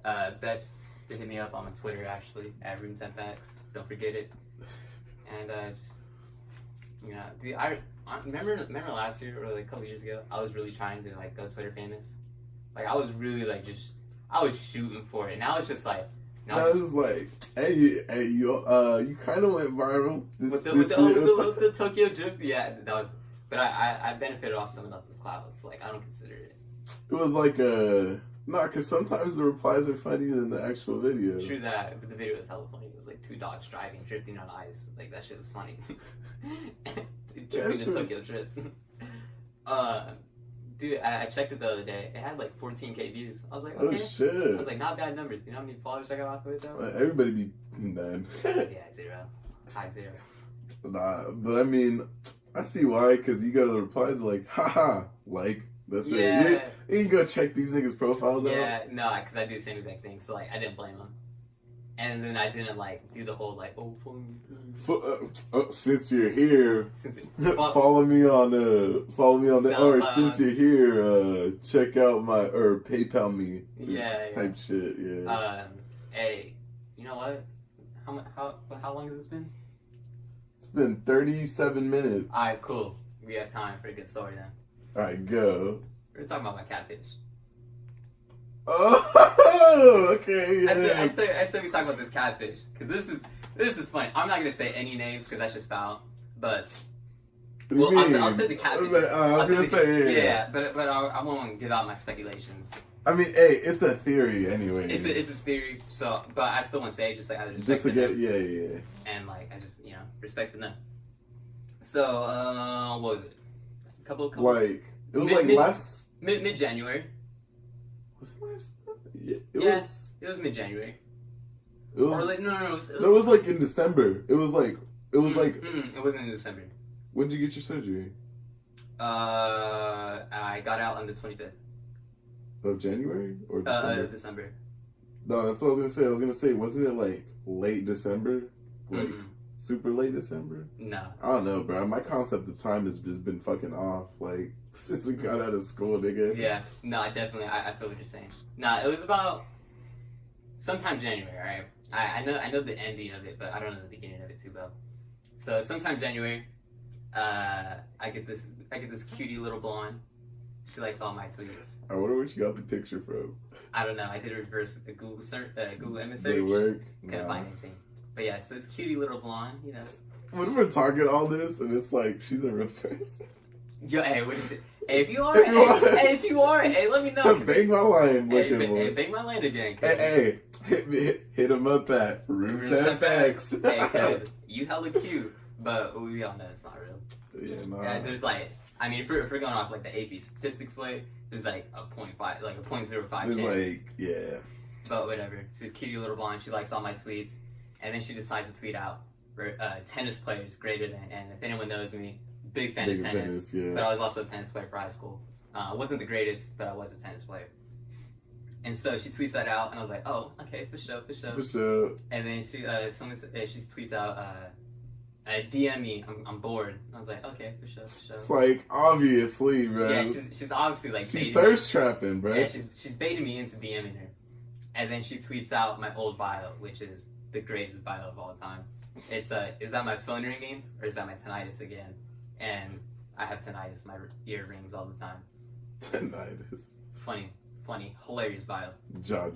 Best to hit me up on my Twitter, actually, at Room10Facts. Don't forget it. And dude, I remember last year or like a couple years ago, I was really trying to like go Twitter famous. Like I was really like I was shooting for it. Now it's just like. I was like, hey, you kind of went viral. With the Tokyo Drift, yeah, that was. But I benefited off someone else's clout, so like I don't consider it. It was like because sometimes the replies are funnier than the actual video. True that, but the video was hella funny. It was like 2 dogs driving, drifting on ice. Like that shit was funny. Drifting the Tokyo Drift. Dude, I checked it the other day. It had like 14K views. I was like, okay. Oh shit! I was like, not bad numbers. You know how many followers I got off of it though? Everybody be dead. Yeah, 0. High 0. Nah, but I mean, I see why. Because you go to the replies like, haha, like that's it. You can go check these niggas' profiles out. Yeah, no, because I do the same exact thing. So like, I didn't blame them. And then I didn't like do the whole like since you're here, follow me on the or since you're here, check out my or PayPal me type shit. Hey, you know what? How long has this been? It's been 37 minutes. All right, cool. We have time for a good story then. All right, go. We're talking about my catfish. Oh, okay. Yeah. I say we talk about this catfish because this is funny. I'm not gonna say any names because that's just foul. But I'll say the catfish. I was gonna say but I won't give out my speculations. I mean, hey, it's a theory anyway. It's a theory. So, but I still want to say just like out of respect. Just to get yeah. And like I just respect for them. So what was it? A couple. Like it was last mid January. Was it last? Yeah, it was mid-January. It was, or like, no, it was like in December. It was like it wasn't in December. When did you get your surgery? I got out on the 25th. Of January or December? December. No, that's what I was gonna say. Wasn't it like late December? Like super late December? No. I don't know, bro. My concept of time has just been fucking off. Like since we got out of school, nigga. Yeah. No, I definitely. I feel what you're saying. Nah, it was about sometime January. Right. I know the ending of it, but I don't know the beginning of it too well. So sometime January, I get this cutie little blonde. She likes all my tweets. I wonder where she got the picture from. I don't know. I did a reverse Google search, Google image search. Did it work? Couldn't find anything. But yeah, so this cutie little blonde, When we're talking all this, and it's like she's a real person. Yo, hey, what is it? Hey, if you are, hey, let me know. Bang my line, bang my line again. Hey, hit him up at Room 10 Facts. Hey, cause you hella cute, but we all know it's not real. Yeah, no. Yeah, there's like, I mean, if we're going off like the AP statistics way, there's like a 0.5, like a 0.05 chance. Like, yeah. But whatever. She's cutie little blonde. She likes all my tweets, and then she decides to tweet out tennis players greater than. And if anyone knows me, big fan of tennis. But I was also a tennis player for high school. I wasn't the greatest, but I was a tennis player. And so she tweets that out, and I was like, oh, okay, for sure. And then she tweets out, DM me, I'm bored. I was like, okay, for sure. It's like, obviously, bro. Yeah, she's obviously like she's thirst trapping, bro. Yeah, she's baiting me into DMing her. And then she tweets out my old bio, which is the greatest bio of all time. It's is that my phone ringing or is that my tinnitus again? And I have tinnitus. My ear rings all the time. Tinnitus. Funny, hilarious bio. Ja.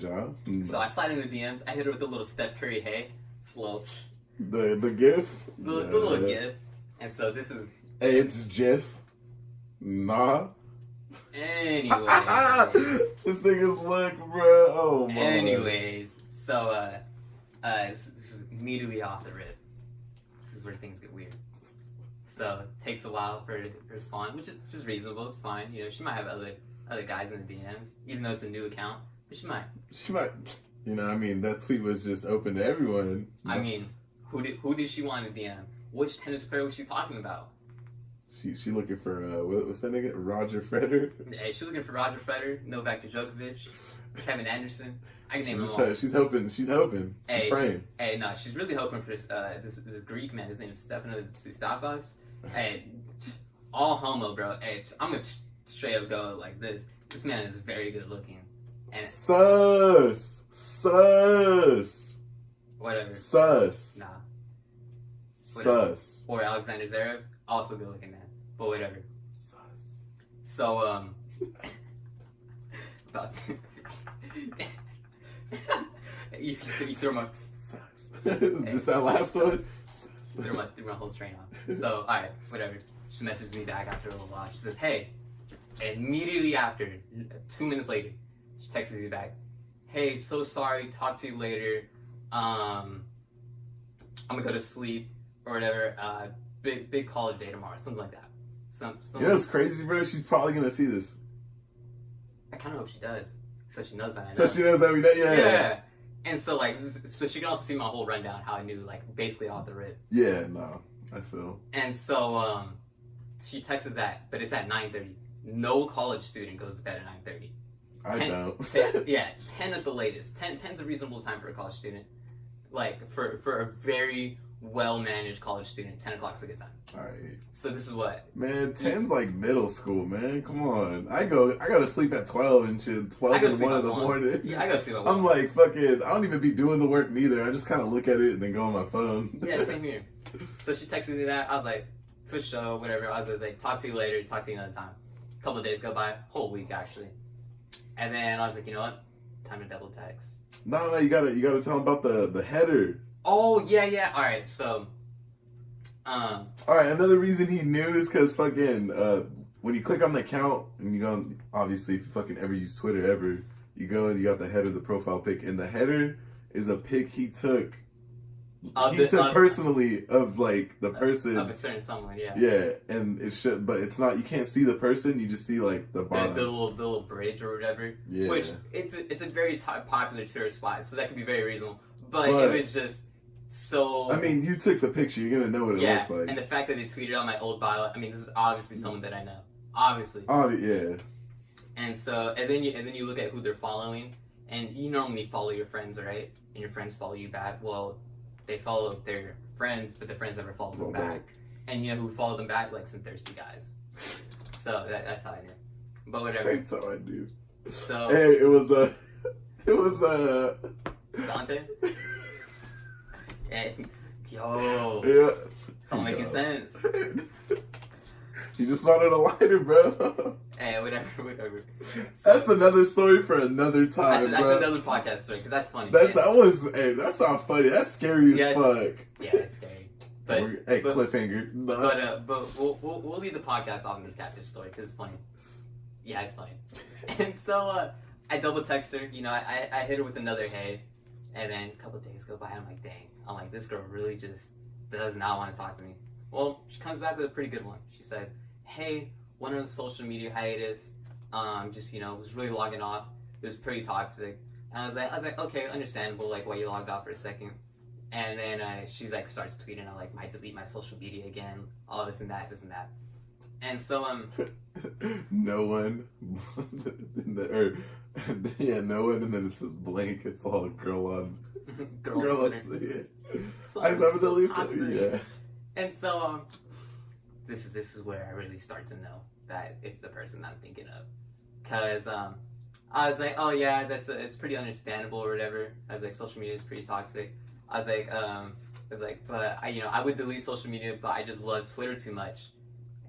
So I slide in the DMs. I hit her with a little Steph Curry, hey, slow. The gif? The little gif. And so this is... Hey, it's GIF. Nah. Anyways. This nigga's look, bro. Oh, my. Anyways. So, this is immediately off the rip. This is where things get weird. So, it takes a while for her to respond, which is reasonable. It's fine. You know, she might have other guys in the DMs, even though it's a new account. But she might. You know, I mean, that tweet was just open to everyone. I mean, who did she want to DM? Which tennis player was she talking about? She looking for what's that nigga? Roger Federer. Hey, she's looking for Roger Federer, Novak Djokovic, Kevin Anderson. I can name them all. She's hoping. She's praying. No, she's really hoping for this Greek man. His name is Stefanos Tsitsipas. Hey, all homo, bro. Hey, I'm gonna straight up go like this. This man is very good looking. And sus. Whatever. Sus. Nah. Whatever. Sus. Or Alexander Zverev, also good looking man. But whatever. Sus. So about you threw my just that last one. Threw my whole train off. So alright, whatever. She messages me back after a little while. She says, "Hey." Immediately after, 2 minutes later, she texts me back. "Hey, so sorry. Talk to you later. I'm gonna go to sleep or whatever. Big college day tomorrow, something like that." You know what's crazy, bro? She's probably gonna see this. I kind of hope she does, so she knows that I know. So she knows that we know. Yeah. And so like, so she can also see my whole rundown, how I knew, like, basically off the rip. Yeah, no, I feel. And so she texts that, but it's at 9:30. No college student goes to bed at 9:30. I don't. Yeah, 10 at the latest. 10's a reasonable time for a college student. Like, for a very well-managed college student, 10 o'clock is a good time. Alright. So this is what? Man, 10's like middle school, man. Come on. I gotta sleep at 12 and shit. 12 and 1 in the morning. Yeah, I gotta sleep at 1. I'm like, fucking, I don't even be doing the work neither. I just kind of look at it and then go on my phone. Yeah, same here. So she texted me that. I was like, for sure, whatever. I was like, talk to you later. Talk to you another time. A couple of days go by. Whole week, actually. And then I was like, you know what? Time to double text. No, you gotta tell him about the header. Oh, yeah. All right, so... All right, another reason he knew is because fucking when you click on the account and you go, obviously if you fucking ever use Twitter ever, you go and you got the header, the profile pic, and the header is a pic he took. Personally of like the person of a certain someone, yeah. Yeah, and it should, but it's not. You can't see the person. You just see like the bottom, the little bridge or whatever. Yeah, which it's a very popular tourist spot, so that could be very reasonable. But it was just. So I mean, you took the picture. You're gonna know what it looks like. And the fact that they tweeted on my old bio. I mean, this is obviously someone that I know. Obviously. Yeah. And so, and then you look at who they're following, and you normally follow your friends, right? And your friends follow you back. Well, they follow their friends, but the friends never follow them back. And you know who followed them back? Like some thirsty guys. So that's how I knew. But whatever. That's how I do. So hey, it was Dante. Yo. Yeah. It's all making sense. You just wanted a lighter, bro. Hey, whatever. So, that's another story for another time, that's bro. another podcast story, because that's funny. That was, hey, that's not funny. That's scary as fuck. Yeah, that's scary. But cliffhanger. But we'll leave the podcast off in this Catfish story, because it's funny. Yeah, it's funny. And so, I double text her, you know, I hit her with another hey, and then a couple of days go by, I'm like, dang. I'm like, this girl really just does not want to talk to me. Well, she comes back with a pretty good one. She says, hey, went on a social media hiatus, just, you know, was really logging off. It was pretty toxic. And I was like, okay, understandable, like, why you logged off for a second. And then she's like, starts tweeting, I like, might delete my social media again, all this and that. And so, no one, no one, and then it says blank, it's all girl on Twitter. So, I have to delete it, yeah. And so, this is where I really start to know that it's the person I'm thinking of. Cause I was like, oh yeah, it's pretty understandable or whatever. I was like, social media is pretty toxic. I was like, but I would delete social media, but I just love Twitter too much.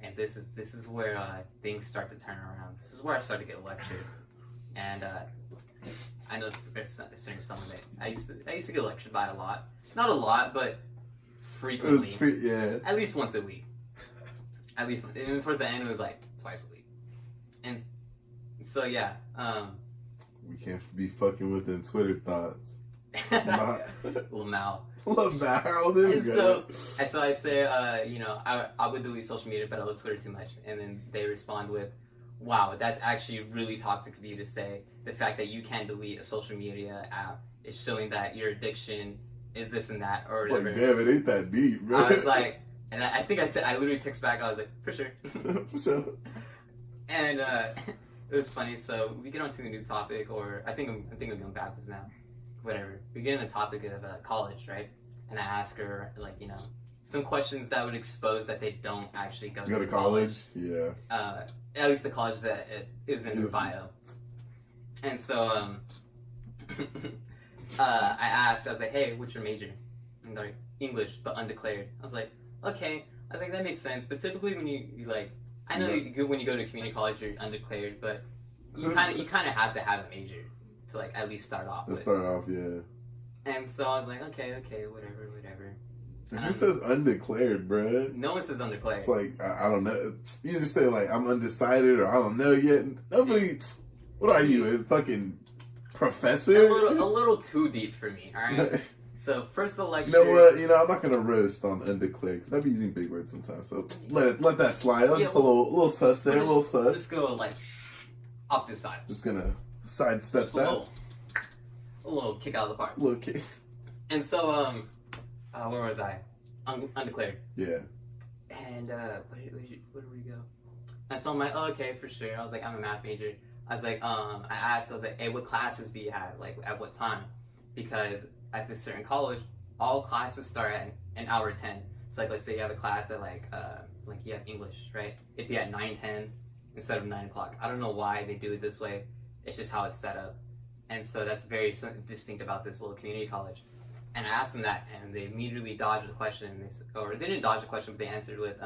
and this is where things start to turn around. This is where I start to get lectured, and I know there's some of it. I used to get lectured by a lot, not a lot, but frequently. At least once a week. At least, and towards the end, it was like twice a week, and so yeah. We can't be fucking with them Twitter thoughts. Lamau. And so I say, I would delete social media, but I love Twitter too much. And then they respond with, wow, that's actually really toxic of you to say. The fact that you can't delete a social media app is showing that your addiction is this and that, or whatever. Like, damn, it ain't that deep, bro. I was like, and I think I literally text back, I was like, for sure. For sure. And it was funny, so we get onto a new topic, or I think I'm going backwards now. Whatever. We get in the topic of college, right? And I ask her, like, some questions that would expose that they don't actually go to college. Yeah. At least the college that it is in their bio. And so, I asked, I was like, hey, what's your major? And they're like, English, but undeclared. I was like, okay. I was like, that makes sense. But typically when you like, I know when you go to community college, you're undeclared, but you kind of have to have a major to like at least start off. Yeah. And so I was like, okay, whatever. And who says undeclared, bruh? No one says undeclared. It's like, I don't know. You just say like, I'm undecided or I don't know yet. Nobody, what are you, a fucking professor? A little too deep for me, alright? So first the lecture. You know what? I'm not gonna roast on undeclared because I be using big words sometimes. So let that slide. That's just a little sus there, a little sus. Just go like off to the side. Just gonna sidestep that. A little kick out of the park. A little kick. And so where was I? Undeclared. Yeah. And where did we go? And so I'm like, oh, okay, for sure. I was like, I'm a math major. I was like, I asked, I was like, hey, what classes do you have? Like, at what time? Because at this certain college, all classes start at an hour 10. So like, let's say you have a class at like you have English, right? It'd be at 9:10 instead of 9 o'clock. I don't know why they do it this way. It's just how it's set up. And so that's very distinct about this little community college. And I asked them that, and they immediately dodged the question. Or they didn't dodge the question, but they answered with,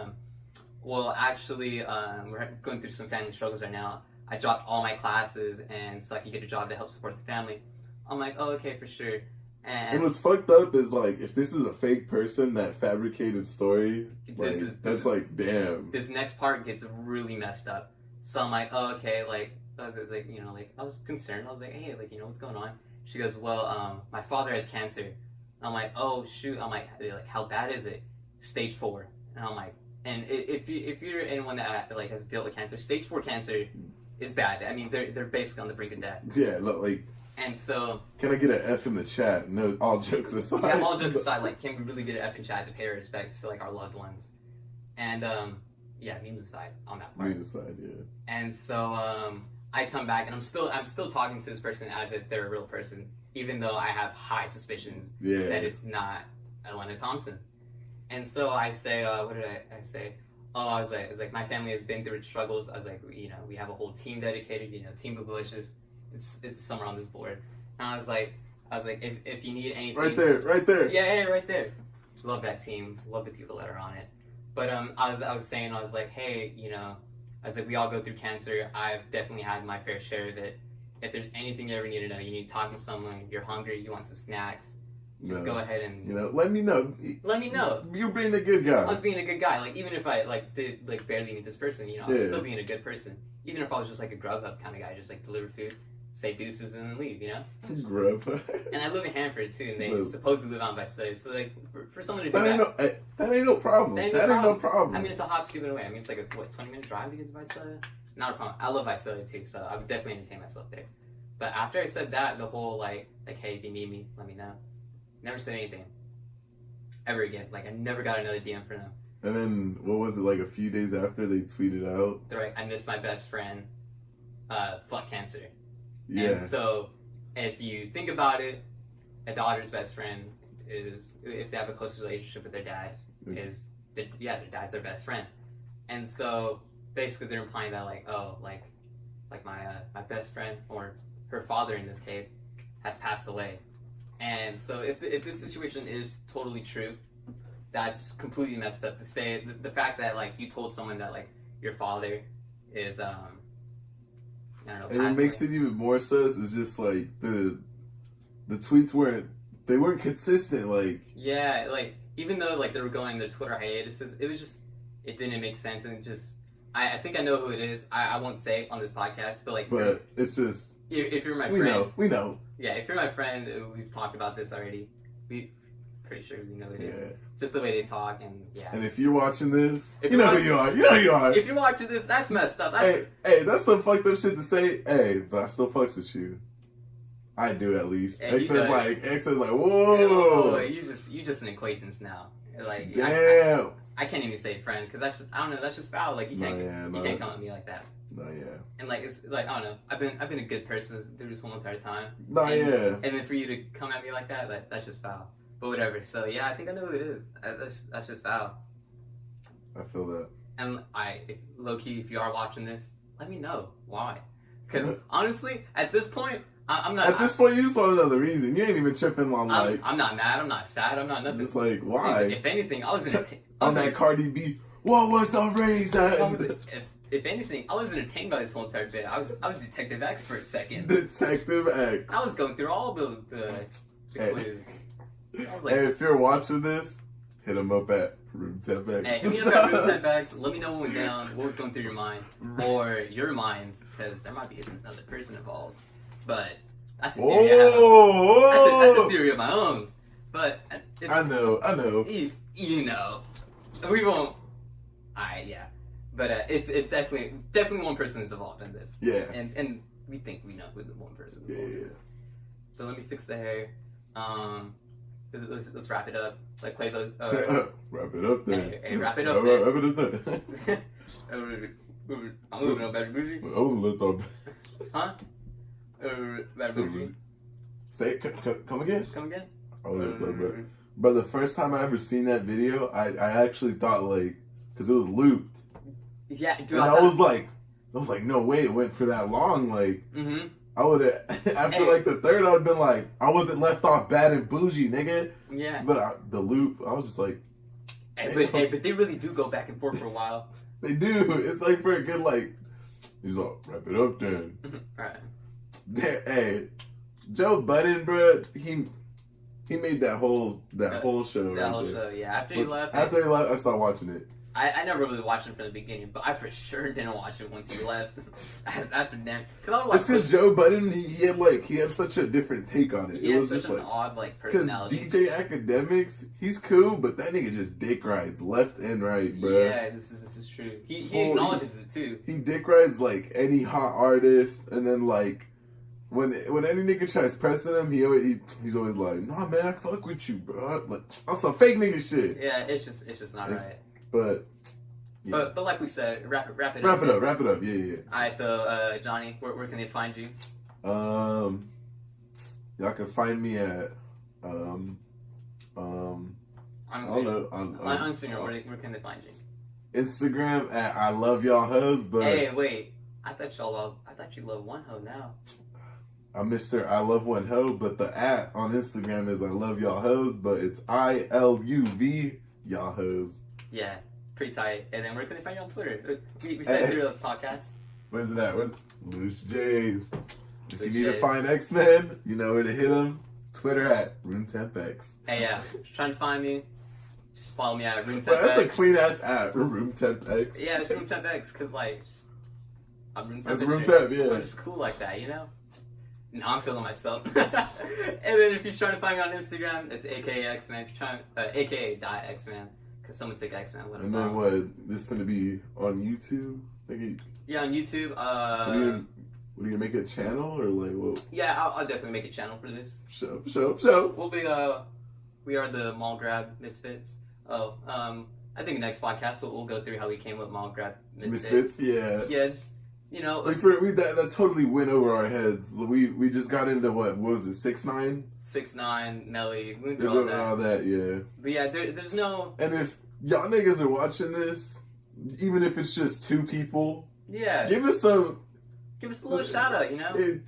well, actually, we're going through some family struggles right now. I dropped all my classes, and so I can get a job to help support the family. I'm like, oh, okay, for sure. And what's fucked up is, like, if this is a fake person, that fabricated story, like, damn. This next part gets really messed up. So I'm like, oh, okay, like, I was like, I was concerned. I was like, hey, like, what's going on? She goes, well, my father has cancer. I'm like, oh, shoot. I'm like, how bad is it? Stage 4. And I'm like, and if you're anyone that, like, has dealt with cancer, stage 4 cancer is bad. I mean, they're basically on the brink of death. Yeah, like... And so... Can I get an F in the chat? No, all jokes aside. Yeah, all jokes aside, like, can we really get an F in chat to pay our respects to, like, our loved ones? And, yeah, memes aside on that part. Memes aside, yeah. And so, I come back, and I'm still talking to this person as if they're a real person, even though I have high suspicions that it's not Elena Thompson. And so I say, what did I say? Oh, I was like, my family has been through its struggles. I was like, we have a whole team dedicated, Team Boogalicious. It's somewhere on this board. And I was like, if you need anything. Right there. Yeah, right there. Love that team. Love the people that are on it. But I was saying, I was like, hey, I was like, we all go through cancer. I've definitely had my fair share of it. If there's anything you ever need to know, you need to talk to someone, you're hungry, you want some snacks, just go ahead and... let me know. Let me know. You're being a good guy. I was being a good guy. Like, even if I, did, barely meet this person, I was still being a good person. Even if I was just, like, a Grubhub kind of guy, just, deliver food, say deuces, and then leave, Grubhub. And I live in Hanford, too, and they supposedly live on by study. So, for someone to do that ain't no problem. That ain't no problem. I mean, it's a hop, skip, and away. I mean, it's like a, 20-minute drive to get to Visalia? Not a problem. I love Visalia, too, so I would definitely entertain myself there. But after I said that, the whole, like, hey, if you need me, let me know. Never said anything. Ever again. Like, I never got another DM from them. And then, what was it, like, a few days after they tweeted out? They're like, I miss my best friend. Fuck cancer. Yeah. And so, if you think about it, a daughter's best friend is, if they have a close relationship with their dad, their dad's their best friend. And so, basically, they're implying that, like, oh, like my best friend, or her father in this case, has passed away. And so if this situation is totally true, that's completely messed up to say. The fact that like you told someone that like your father is I don't know. And what makes it even more sus is just like the tweets weren't consistent. Like yeah, like even though like they were going their Twitter hiatuses, it didn't make sense, and I think I know who it is. I won't say it on this podcast, but like it's just if you're my friend, we know. Yeah, if you're my friend, we've talked about this already. Pretty sure we know who it is. Just the way they talk, and yeah. And if you're watching this, you know who you are. You know who you are. If you're watching this, that's messed up. Hey, that's some fucked up shit to say. Hey, but I still fucks with you. I do at least. X is like, whoa. You just an acquaintance now. Like damn. I can't even say friend because I don't know. That's just foul. Like you can't come at me like that. No, yeah. And like it's like I don't know. I've been a good person through this whole entire time. No, yeah. And then for you to come at me like that, that's just foul. But whatever. So yeah, I think I know who it is. That's just foul. I feel that. And low key, if you are watching this, let me know why. Because honestly, at this point, I'm not. At this point, you just want another reason. You ain't even tripping on like. I'm not mad. I'm not sad. I'm not nothing. Just like why? If anything, I was in that Cardi B. What was the reason? If anything, I was entertained by this whole entire bit. I was Detective X for a second. Detective X. I was going through all the quiz. I was like, hey, if you're watching this, hit him up at Room 10X. Hey, hit me up at Room 10X. Let me know what went down, what was going through your mind, or your minds, because there might be another person involved. But that's a theory. That's a theory of my own. But I know. You know, we won't. Yeah. But it's definitely one person that's involved in this. Yeah. And we think we know who the one person is involved in. So let me fix the hair. Let's wrap it up. Like play the wrap it up then. Hey, wrap it up then. Wrap it up then. I'm moving on better bougie. I wasn't lit up. Huh? Better bougie. Say it, come again? Come again? I was lit up, bro. But the first time I ever seen that video, I actually thought like, cause it was looped. Yeah, dude. And I was like, no way, it went for that long. Like, I would have after like the third, I would have been like, I wasn't left off bad and bougie, nigga. Yeah. But the loop, I was just like, but they really do go back and forth for a while. They do. It's like for a good like. He's like, wrap it up then. Right. Hey, Joe Budden, bro, he made that whole show. That whole show, yeah. After he left, I stopped watching it. I never really watched him from the beginning, but I for sure didn't watch him once he left. That's for damn. It's because Joe Budden, he had such a different take on it. He has such an odd like personality. Because DJ Academics, he's cool, but that nigga just dick rides left and right, bro. Yeah, this is true. He acknowledges it too. He dick rides like any hot artist, and then like when any nigga tries pressing him, he's always like, nah man, I fuck with you, bro. Like that's some fake nigga shit. Yeah, it's just not right. But, yeah. but like we said, wrap it up. Wrap it up. Yeah. All right, so Johnny, where can they find you? Y'all can find me at on Instagram. Where can they find you? Instagram at I love y'all hoes. But hey, wait, I thought you love one hoe now. I'm Mr. I love one hoe, but the at on Instagram is I love y'all hoes, but it's ILUV y'all hoes. Yeah, pretty tight. And then where can they find you on Twitter? We said through the podcast. Where's it at? Where's Loose Jays? If you need to find X-Men, you know where to hit them. Twitter at Room 10X. Hey, yeah. If you're trying to find me, just follow me at Room 10X. That's a clean ass app. Room 10X. Yeah, it's Room 10X because like I'm Room 10. That's Room 10. Yeah. I'm just cool like that, you know. Now I'm feeling myself. And then if you're trying to find me on Instagram, it's AKA X-Man. If you're trying, AKA.Xman. Because someone took X-Men. And then what? This going to be on YouTube? Yeah, on YouTube. What are you going to make a channel or like what? Yeah, I'll definitely make a channel for this. Show. We'll be, we are the Mall Grab Misfits. I think next podcast we'll go through how we came with Mall Grab Misfits. Yeah. Yeah, just, you know. Like that totally went over our heads. We just got into what was it, 6ix9ine? 6ix9ine, Melly. We went through all that, yeah. But yeah, there's no. And if y'all niggas are watching this, even if it's just 2 people, yeah, give us a little shout out, you know.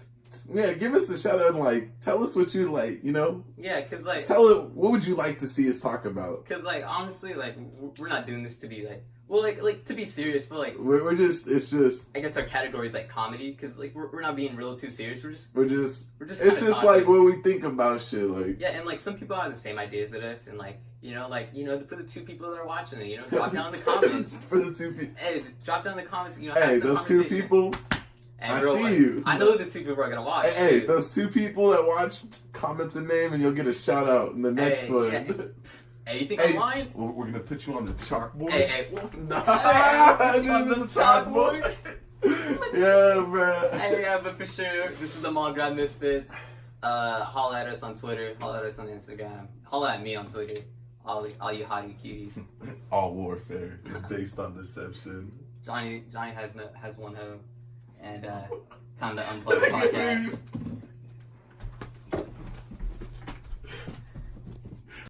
Yeah, give us a shout out and like tell us what you like, you know? Yeah, cause like tell it what would you like to see us talk about? Cause like honestly, like we're not doing this to be like like to be serious, but like we're just it's just I guess our category is like comedy, cause like we're not being real too serious. We're just it's just talking. Like what we think about shit, like yeah, and like some people have the same ideas as us, and like for the 2 people that are watching it, drop down in the comments for the 2 people. Hey, drop down in the comments. Hey, those 2 people. And I see you. I know the 2 people are gonna watch. Hey, those 2 people that watch, comment the name and you'll get a shout out in the next one. Yeah, hey, you think I'm lying? We're gonna put you on the chalkboard. Hey, nah, on the chalkboard. Yeah, bro. Hey, yeah, but for sure, this is the Mall Grab Misfits. Holla at us on Twitter. Holla at us on Instagram. Holla at me on Twitter. All you hottie cuties. All warfare is based on deception. Johnny has one hoe. And time to unplug the podcast.